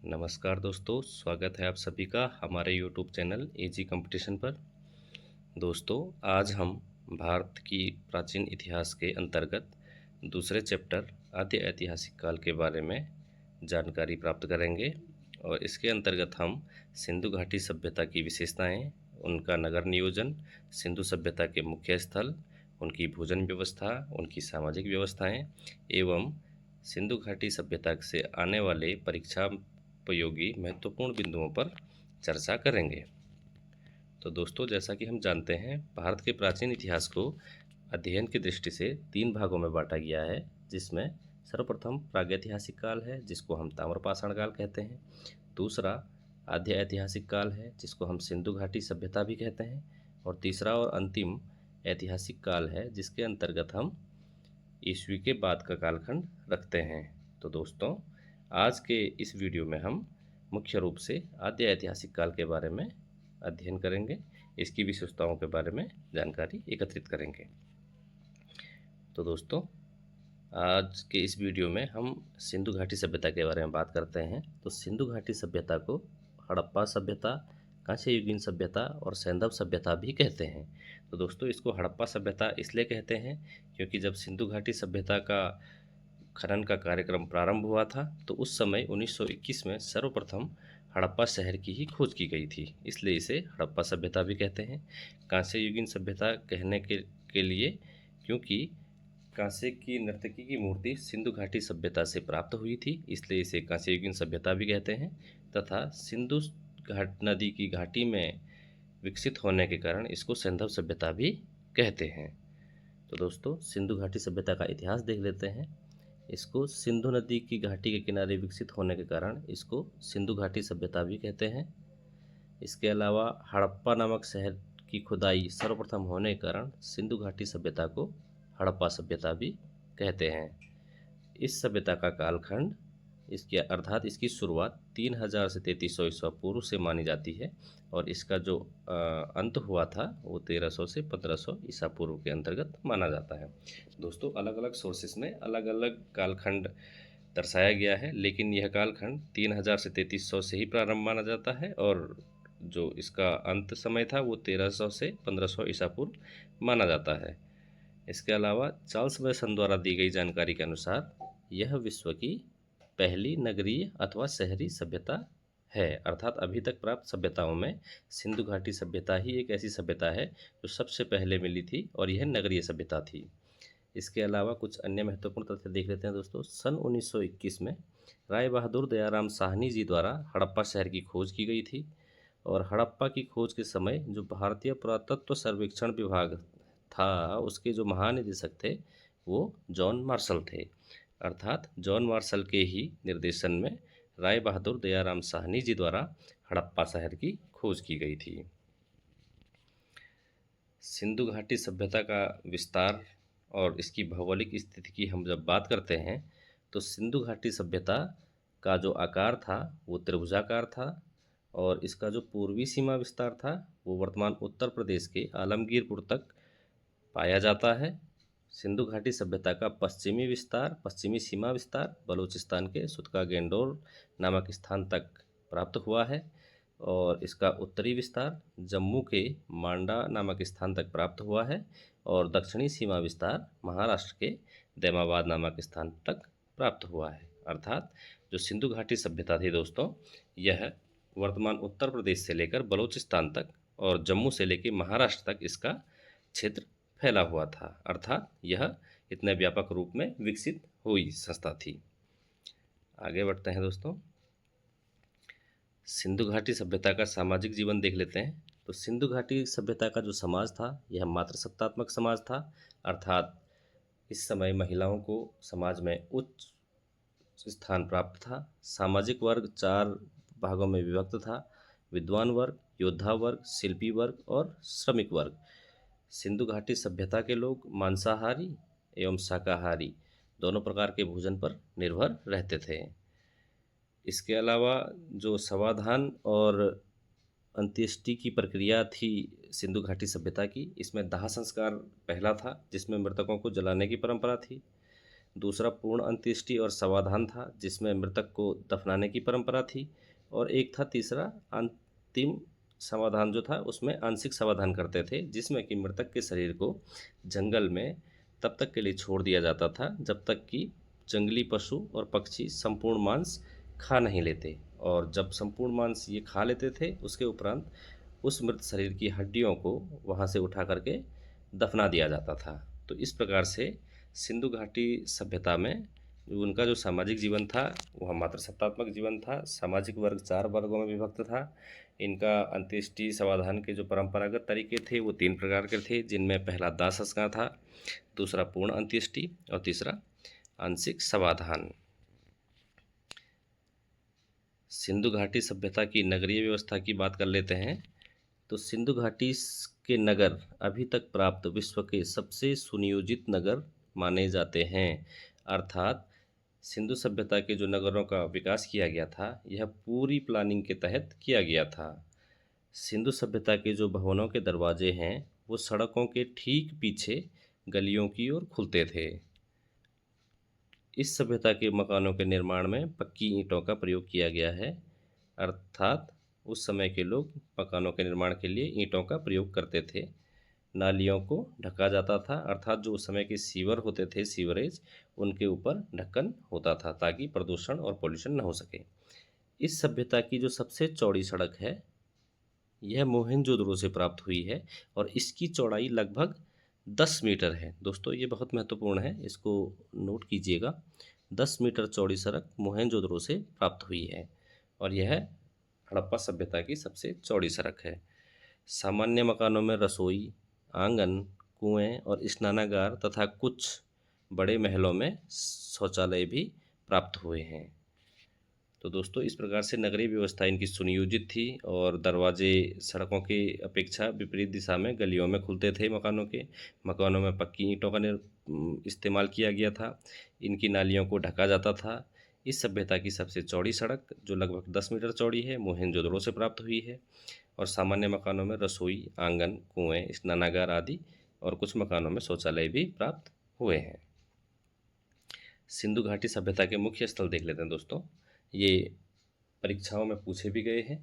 नमस्कार दोस्तों, स्वागत है आप सभी का हमारे यूट्यूब चैनल एजी कंपटीशन पर। दोस्तों, आज हम भारत की प्राचीन इतिहास के अंतर्गत दूसरे चैप्टर आद्य ऐतिहासिक काल के बारे में जानकारी प्राप्त करेंगे और इसके अंतर्गत हम सिंधु घाटी सभ्यता की विशेषताएं, उनका नगर नियोजन, सिंधु सभ्यता के मुख्य स्थल, उनकी भोजन व्यवस्था, उनकी सामाजिक व्यवस्थाएं एवं सिंधु घाटी सभ्यता से आने वाले परीक्षा उपयोगी महत्वपूर्ण बिंदुओं पर चर्चा करेंगे। तो दोस्तों, जैसा कि हम जानते हैं, भारत के प्राचीन इतिहास को अध्ययन की दृष्टि से 3 भागों में बांटा गया है, जिसमें सर्वप्रथम प्रागैतिहासिक काल है, जिसको हम ताम्रपाषाण काल कहते हैं। दूसरा आद्य ऐतिहासिक काल है, जिसको हम सिंधु घाटी सभ्यता भी कहते हैं। और तीसरा और अंतिम ऐतिहासिक काल है, जिसके अंतर्गत हम ईस्वी के बाद का कालखंड रखते हैं। तो दोस्तों, आज के इस वीडियो में हम मुख्य रूप से आद्य ऐतिहासिक काल के बारे में अध्ययन करेंगे, इसकी विशेषताओं के बारे में जानकारी एकत्रित करेंगे। तो दोस्तों, आज के इस वीडियो में हम सिंधु घाटी सभ्यता के बारे में बात करते हैं। तो सिंधु घाटी सभ्यता को हड़प्पा सभ्यता, कांस्य युगीन सभ्यता और सैंधव सभ्यता भी कहते हैं। तो दोस्तों, इसको हड़प्पा सभ्यता इसलिए कहते हैं क्योंकि जब सिंधु घाटी सभ्यता का खनन का कार्यक्रम प्रारंभ हुआ था तो उस समय 1921 में सर्वप्रथम हड़प्पा शहर की ही खोज की गई थी, इसलिए इसे हड़प्पा सभ्यता भी कहते हैं। कांस्य युगीन सभ्यता कहने के लिए क्योंकि कांसे की नर्तकी की मूर्ति सिंधु घाटी सभ्यता से प्राप्त हुई थी, इसलिए इसे कांस्य युगीन सभ्यता भी कहते हैं। तथा सिंधु घाट नदी की घाटी में विकसित होने के कारण इसको सैंधव सभ्यता भी कहते हैं। तो दोस्तों, सिंधु घाटी सभ्यता का इतिहास देख लेते हैं। इसको सिंधु नदी की घाटी के किनारे विकसित होने के कारण इसको सिंधु घाटी सभ्यता भी कहते हैं। इसके अलावा हड़प्पा नामक शहर की खुदाई सर्वप्रथम होने के कारण सिंधु घाटी सभ्यता को हड़प्पा सभ्यता भी कहते हैं। इस सभ्यता का कालखंड इसके अर्थात इसकी शुरुआत 3000 से 3300 ईसा पूर्व से मानी जाती है और इसका जो अंत हुआ था वो 1300 से 1500 ईसा पूर्व के अंतर्गत माना जाता है। दोस्तों, अलग अलग सोर्सेस में अलग अलग कालखंड दर्शाया गया है, लेकिन यह कालखंड 3000 से 3300 से ही प्रारंभ माना जाता है और जो इसका अंत समय था वो 1300 से 1500 ईसा पूर्व माना जाता है। इसके अलावा चार्ल्स वेसन द्वारा दी गई जानकारी के अनुसार यह विश्व की पहली नगरीय अथवा शहरी सभ्यता है, अर्थात अभी तक प्राप्त सभ्यताओं में सिंधु घाटी सभ्यता ही एक ऐसी सभ्यता है जो सबसे पहले मिली थी और यह नगरीय सभ्यता थी। इसके अलावा कुछ अन्य महत्वपूर्ण तथ्य देख लेते हैं दोस्तों। सन 1921 में राय बहादुर दयाराम साहनी जी द्वारा हड़प्पा शहर की खोज की गई थी और हड़प्पा की खोज के समय जो भारतीय पुरातत्व सर्वेक्षण विभाग था उसके जो महानिदेशक थे वो जॉन मार्शल थे, अर्थात जॉन मार्शल के ही निर्देशन में राय बहादुर दयाराम साहनी जी द्वारा हड़प्पा शहर की खोज की गई थी। सिंधु घाटी सभ्यता का विस्तार और इसकी भौगोलिक स्थिति की हम जब बात करते हैं तो सिंधु घाटी सभ्यता का जो आकार था वो त्रिभुजाकार था और इसका जो पूर्वी सीमा विस्तार था वो वर्तमान उत्तर प्रदेश के आलमगीरपुर तक पाया जाता है। सिंधु घाटी सभ्यता का पश्चिमी सीमा विस्तार बलूचिस्तान के सुतका गेंडोर नामक स्थान तक प्राप्त हुआ है और इसका उत्तरी विस्तार जम्मू के मांडा नामक स्थान तक प्राप्त हुआ है और दक्षिणी सीमा विस्तार महाराष्ट्र के दैमाबाद नामक स्थान तक प्राप्त हुआ है। अर्थात जो सिंधु घाटी सभ्यता थी दोस्तों, यह वर्तमान उत्तर प्रदेश से लेकर बलूचिस्तान तक और जम्मू से लेकर महाराष्ट्र तक इसका क्षेत्र फैला हुआ था, अर्थात यह इतने व्यापक रूप में विकसित हुई संस्था थी। आगे बढ़ते हैं दोस्तों, सिंधु घाटी सभ्यता का सामाजिक जीवन देख लेते हैं। तो सिंधु घाटी सभ्यता का जो समाज था यह मातृसत्तात्मक समाज था, अर्थात इस समय महिलाओं को समाज में उच्च स्थान प्राप्त था। सामाजिक वर्ग 4 भागों में विभक्त था: विद्वान वर्ग, योद्धा वर्ग, शिल्पी वर्ग और श्रमिक वर्ग। सिंधु घाटी सभ्यता के लोग मांसाहारी एवं शाकाहारी दोनों प्रकार के भोजन पर निर्भर रहते थे। इसके अलावा जो समाधान और अंत्येष्टि की प्रक्रिया थी सिंधु घाटी सभ्यता की, इसमें दाह संस्कार पहला था जिसमें मृतकों को जलाने की परंपरा थी। दूसरा पूर्ण अंत्येष्टि और समाधान था, जिसमें मृतक को दफनाने की परंपरा थी। और एक था तीसरा अंतिम समाधान जो था, उसमें आंशिक समाधान करते थे, जिसमें कि मृतक के शरीर को जंगल में तब तक के लिए छोड़ दिया जाता था जब तक कि जंगली पशु और पक्षी संपूर्ण मांस खा नहीं लेते। और जब संपूर्ण मांस ये खा लेते थे, उसके उपरांत उस मृत शरीर की हड्डियों को वहाँ से उठा करके दफना दिया जाता था। तो इस प्रकार से सिंधु घाटी सभ्यता में उनका जो सामाजिक जीवन था वह मातृसत्तात्मक जीवन था। सामाजिक वर्ग 4 वर्गों में विभक्त था। इनका अंत्येष्टि समाधान के जो परंपरागत तरीके थे वो 3 प्रकार के थे, जिनमें पहला दाह संस्कार था, दूसरा पूर्ण अंत्येष्टि और तीसरा आंशिक समाधान। सिंधु घाटी सभ्यता की नगरीय व्यवस्था की बात कर लेते हैं। तो सिंधु घाटी के नगर अभी तक प्राप्त विश्व के सबसे सुनियोजित नगर माने जाते हैं। अर्थात सिंधु सभ्यता के जो नगरों का विकास किया गया था, यह पूरी प्लानिंग के तहत किया गया था। सिंधु सभ्यता के जो भवनों के दरवाजे हैं, वो सड़कों के ठीक पीछे गलियों की ओर खुलते थे। इस सभ्यता के मकानों के निर्माण में पक्की ईंटों का प्रयोग किया गया है। अर्थात उस समय के लोग मकानों के निर्माण के लिए ईंटों का प्रयोग करते थे। नालियों को ढका जाता था, अर्थात जो उस समय के सीवर होते थे, सीवरेज, उनके ऊपर ढक्कन होता था ताकि प्रदूषण और पोल्यूशन न हो सके। इस सभ्यता की जो सबसे चौड़ी सड़क है, यह मोहनजोदड़ो से प्राप्त हुई है और इसकी चौड़ाई लगभग 10 मीटर है। दोस्तों ये बहुत महत्वपूर्ण है, इसको नोट कीजिएगा। 10 मीटर चौड़ी सड़क मोहनजोदड़ो से प्राप्त हुई है और यह हड़प्पा सभ्यता की सबसे चौड़ी सड़क है। सामान्य मकानों में रसोई, आंगन, कुएं और स्नानागार तथा कुछ बड़े महलों में शौचालय भी प्राप्त हुए हैं। तो दोस्तों इस प्रकार से नगरीय व्यवस्था इनकी सुनियोजित थी और दरवाजे सड़कों की अपेक्षा विपरीत दिशा में गलियों में खुलते थे। मकानों में पक्की ईंटों का इस्तेमाल किया गया था। इनकी नालियों को ढका जाता था। इस सभ्यता की सबसे चौड़ी सड़क, जो लगभग 10 मीटर चौड़ी है, मोहनजोदड़ो से प्राप्त हुई है। और सामान्य मकानों में रसोई, आंगन, कुएं, स्नानागार आदि और कुछ मकानों में शौचालय भी प्राप्त हुए हैं। सिंधु घाटी सभ्यता के मुख्य स्थल देख लेते हैं दोस्तों। ये परीक्षाओं में पूछे भी गए हैं,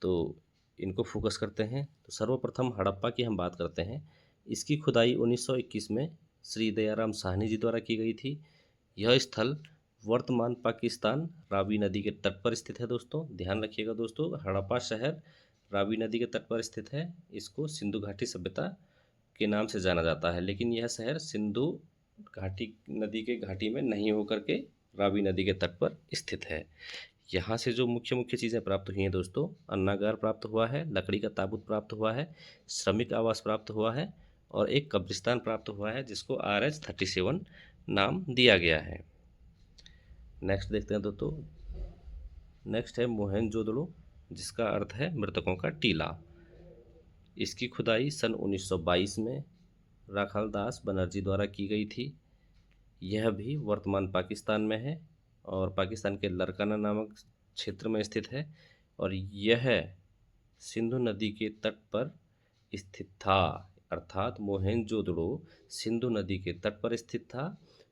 तो इनको फोकस करते हैं। तो सर्वप्रथम हड़प्पा की हम बात करते हैं। इसकी खुदाई 1921 में श्री दयाराम साहनी जी द्वारा की गई थी। यह स्थल वर्तमान पाकिस्तान रावी नदी के तट पर स्थित है। दोस्तों ध्यान रखिएगा दोस्तों, हड़प्पा शहर रावी नदी के तट पर स्थित है। इसको सिंधु घाटी सभ्यता के नाम से जाना जाता है, लेकिन यह शहर सिंधु घाटी नदी के घाटी में नहीं होकर के रावी नदी के तट पर स्थित है। यहाँ से जो मुख्य मुख्य चीज़ें प्राप्त हुई हैं दोस्तों, अन्नागार प्राप्त हुआ है, लकड़ी का ताबूत प्राप्त हुआ है, श्रमिक आवास प्राप्त हुआ है और एक कब्रिस्तान प्राप्त हुआ है, जिसको RH-37 नाम दिया गया है। नेक्स्ट देखते हैं दोस्तों। नेक्स्ट है मोहनजोदड़ो, जिसका अर्थ है मृतकों का टीला। इसकी खुदाई सन 1922 में राखालदास बनर्जी द्वारा की गई थी। यह भी वर्तमान पाकिस्तान में है और पाकिस्तान के लरकाना नामक क्षेत्र में स्थित है और यह सिंधु नदी के तट पर स्थित था। अर्थात मोहनजोदड़ो सिंधु नदी के तट पर स्थित था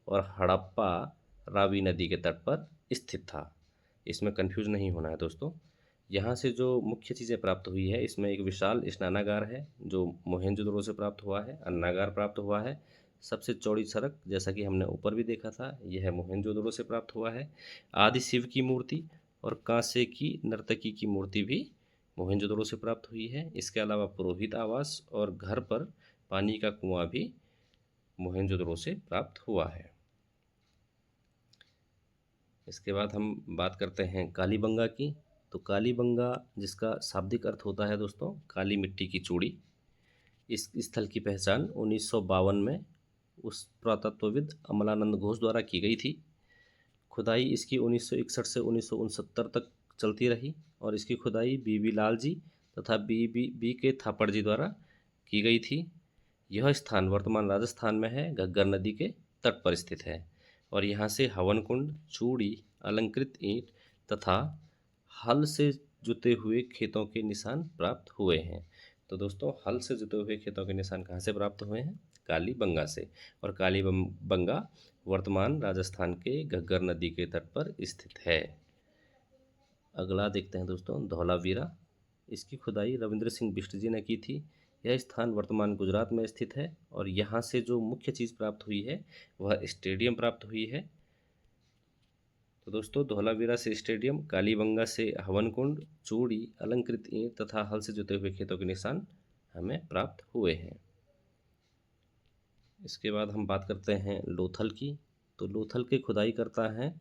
और हड़प्पा रावी नदी के तट पर स्थित था। इसमें कंफ्यूज नहीं होना है दोस्तों। यहाँ से जो मुख्य चीज़ें प्राप्त हुई है, इसमें एक विशाल स्नानागार है जो मोहनजोदड़ो से प्राप्त हुआ है, अन्नागार प्राप्त हुआ है, सबसे चौड़ी सड़क जैसा कि हमने ऊपर भी देखा था, यह मोहनजोदड़ो से प्राप्त हुआ है। आदि शिव की मूर्ति और कांसे की नर्तकी की मूर्ति भी मोहनजोदड़ो से प्राप्त हुई है। इसके अलावा पुरोहित आवास और घर पर पानी का कुआं भी मोहनजोदड़ो से प्राप्त हुआ है। इसके बाद हम बात करते हैं कालीबंगा की। तो कालीबंगा, जिसका शाब्दिक अर्थ होता है दोस्तों काली मिट्टी की चूड़ी, इस स्थल की पहचान 1952 में उस पुरातत्वविद अमलानंद घोष द्वारा की गई थी। खुदाई इसकी 1961 से 1969 तक चलती रही और इसकी खुदाई बीबी लाल जी तथा बी के थापड़ जी द्वारा की गई थी। यह स्थान वर्तमान राजस्थान में है, घग्गर नदी के तट पर स्थित है और यहाँ से हवन कुंड, चूड़ी, अलंकृत ईंट तथा हल से जुते हुए खेतों के निशान प्राप्त हुए हैं। तो दोस्तों हल से जुते हुए खेतों के निशान कहाँ से प्राप्त हुए हैं? कालीबंगा से। और कालीबंगा वर्तमान राजस्थान के घग्गर नदी के तट पर स्थित है। अगला देखते हैं दोस्तों, धौलावीरा। इसकी खुदाई रविंद्र सिंह बिष्ट जी ने की थी। यह स्थान वर्तमान गुजरात में स्थित है और यहाँ से जो मुख्य चीज़ प्राप्त हुई है वह स्टेडियम प्राप्त हुई है। तो दोस्तों, धौलावीरा से स्टेडियम, कालीबंगा से हवन कुंड, चूड़ी, अलंकृत ईंट तथा हल से जुते हुए खेतों के निशान हमें प्राप्त हुए हैं। इसके बाद हम बात करते हैं लोथल की। तो लोथल की खुदाई करता है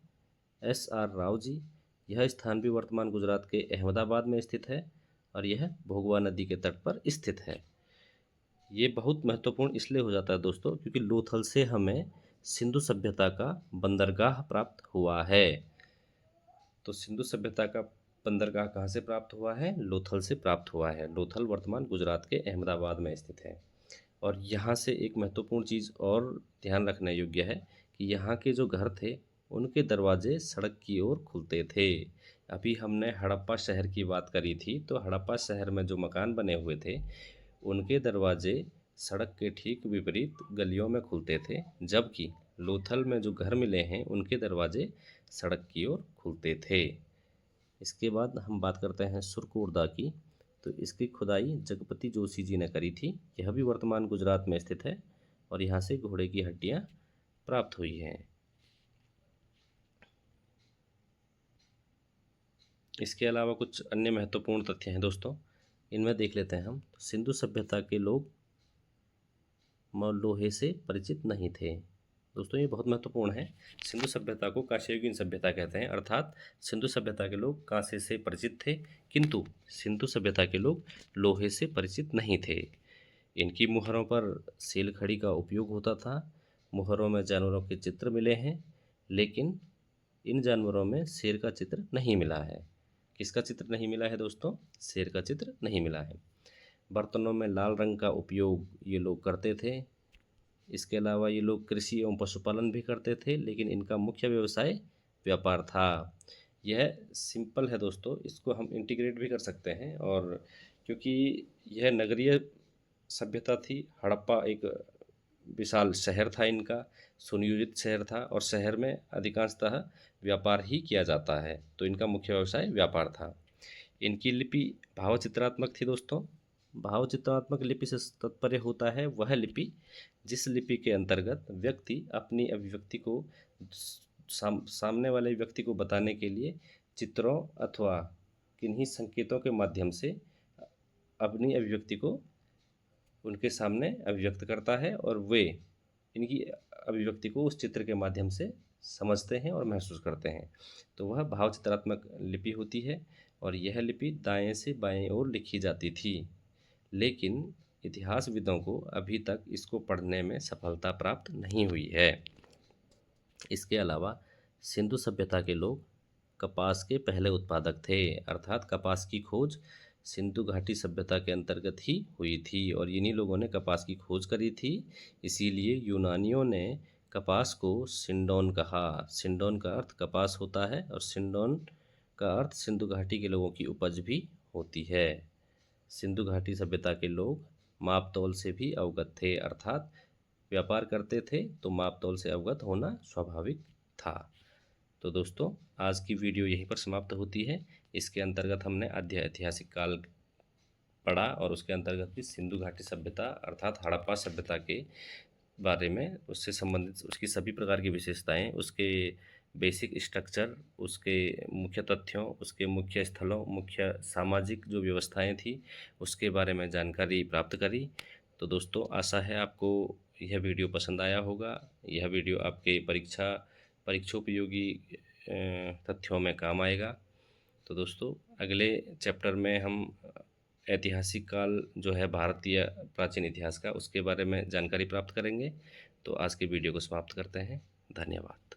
SR राव जी। यह स्थान भी वर्तमान गुजरात के अहमदाबाद में स्थित है और यह भोगवा नदी के तट पर स्थित है। ये बहुत महत्वपूर्ण इसलिए हो जाता है दोस्तों, क्योंकि लोथल से हमें सिंधु सभ्यता का बंदरगाह प्राप्त हुआ है। तो सिंधु सभ्यता का बंदरगाह कहाँ से प्राप्त हुआ है? लोथल से प्राप्त हुआ है। लोथल वर्तमान गुजरात के अहमदाबाद में स्थित है। और यहाँ से एक महत्वपूर्ण चीज़ और ध्यान रखने योग्य है कि यहाँ के जो घर थे उनके दरवाजे सड़क की ओर खुलते थे। अभी हमने हड़प्पा शहर की बात करी थी, तो हड़प्पा शहर में जो मकान बने हुए थे उनके दरवाजे सड़क के ठीक विपरीत गलियों में खुलते थे, जबकि लोथल में जो घर मिले हैं उनके दरवाजे सड़क की ओर खुलते थे। इसके बाद हम बात करते हैं सुरकोरदा की। तो इसकी खुदाई जगपति जोशी जी ने करी थी। यह भी वर्तमान गुजरात में स्थित है और यहाँ से घोड़े की हड्डियाँ प्राप्त हुई हैं। इसके अलावा कुछ अन्य महत्वपूर्ण तथ्य हैं दोस्तों, इनमें देख लेते हैं हम। सिंधु सभ्यता के लोग लोहे से परिचित नहीं थे। दोस्तों, ये बहुत महत्वपूर्ण है। सिंधु सभ्यता को कांस्ययुगीन सभ्यता कहते हैं, अर्थात सिंधु सभ्यता के लोग कांसे से परिचित थे, किंतु सिंधु सभ्यता के लोग लोहे से परिचित नहीं थे। इनकी मुहरों पर सेल खड़ी का उपयोग होता था। मुहरों में जानवरों के चित्र मिले हैं, लेकिन इन जानवरों में शेर का चित्र नहीं मिला है। किसका चित्र नहीं मिला है दोस्तों? शेर का चित्र नहीं मिला है। बर्तनों में लाल रंग का उपयोग ये लोग करते थे। इसके अलावा ये लोग कृषि एवं पशुपालन भी करते थे, लेकिन इनका मुख्य व्यवसाय व्यापार था। यह सिंपल है दोस्तों, इसको हम इंटीग्रेट भी कर सकते हैं। और क्योंकि यह नगरीय सभ्यता थी, हड़प्पा एक विशाल शहर था, इनका सुनियोजित शहर था और शहर में अधिकांशतः व्यापार ही किया जाता है, तो इनका मुख्य व्यवसाय व्यापार था। इनकी लिपि भावचित्रात्मक थी दोस्तों। भावचित्रात्मक लिपि से तात्पर्य होता है वह लिपि जिस लिपि के अंतर्गत व्यक्ति अपनी अभिव्यक्ति को सामने वाले व्यक्ति को बताने के लिए चित्रों अथवा किन्हीं संकेतों के माध्यम से अपनी अभिव्यक्ति को उनके सामने अभिव्यक्त करता है और वे इनकी अभिव्यक्ति को उस चित्र के माध्यम से समझते हैं और महसूस करते हैं। तो वह भावचित्रात्मक लिपि होती है और यह लिपि दाएं से बाएं ओर लिखी जाती थी, लेकिन इतिहासविदों को अभी तक इसको पढ़ने में सफलता प्राप्त नहीं हुई है। इसके अलावा सिंधु सभ्यता के लोग कपास के पहले उत्पादक थे, अर्थात कपास की खोज सिंधु घाटी सभ्यता के अंतर्गत ही हुई थी और इन्हीं लोगों ने कपास की खोज करी थी। इसीलिए यूनानियों ने कपास को सिंडोन कहा। सिंडोन का अर्थ कपास होता है और सिंडोन का अर्थ सिंधु घाटी के लोगों की उपज भी होती है। सिंधु घाटी सभ्यता के लोग माप तौल से भी अवगत थे, अर्थात व्यापार करते थे तो माप तौल से अवगत होना स्वाभाविक था। तो दोस्तों, आज की वीडियो यहीं पर समाप्त होती है। इसके अंतर्गत हमने ऐतिहासिक काल पढ़ा और उसके अंतर्गत भी सिंधु घाटी सभ्यता अर्थात हड़प्पा सभ्यता के बारे में, उससे संबंधित उसकी सभी प्रकार की विशेषताएं, उसके बेसिक स्ट्रक्चर, उसके मुख्य तथ्यों, उसके मुख्य स्थलों, मुख्य सामाजिक जो व्यवस्थाएं थी उसके बारे में जानकारी प्राप्त करी। तो दोस्तों, आशा है आपको यह वीडियो पसंद आया होगा। यह वीडियो आपके परीक्षोपयोगी तथ्यों में काम आएगा। तो दोस्तों, अगले चैप्टर में हम ऐतिहासिक काल जो है भारतीय प्राचीन इतिहास का, उसके बारे में जानकारी प्राप्त करेंगे। तो आज के वीडियो को समाप्त करते हैं। धन्यवाद।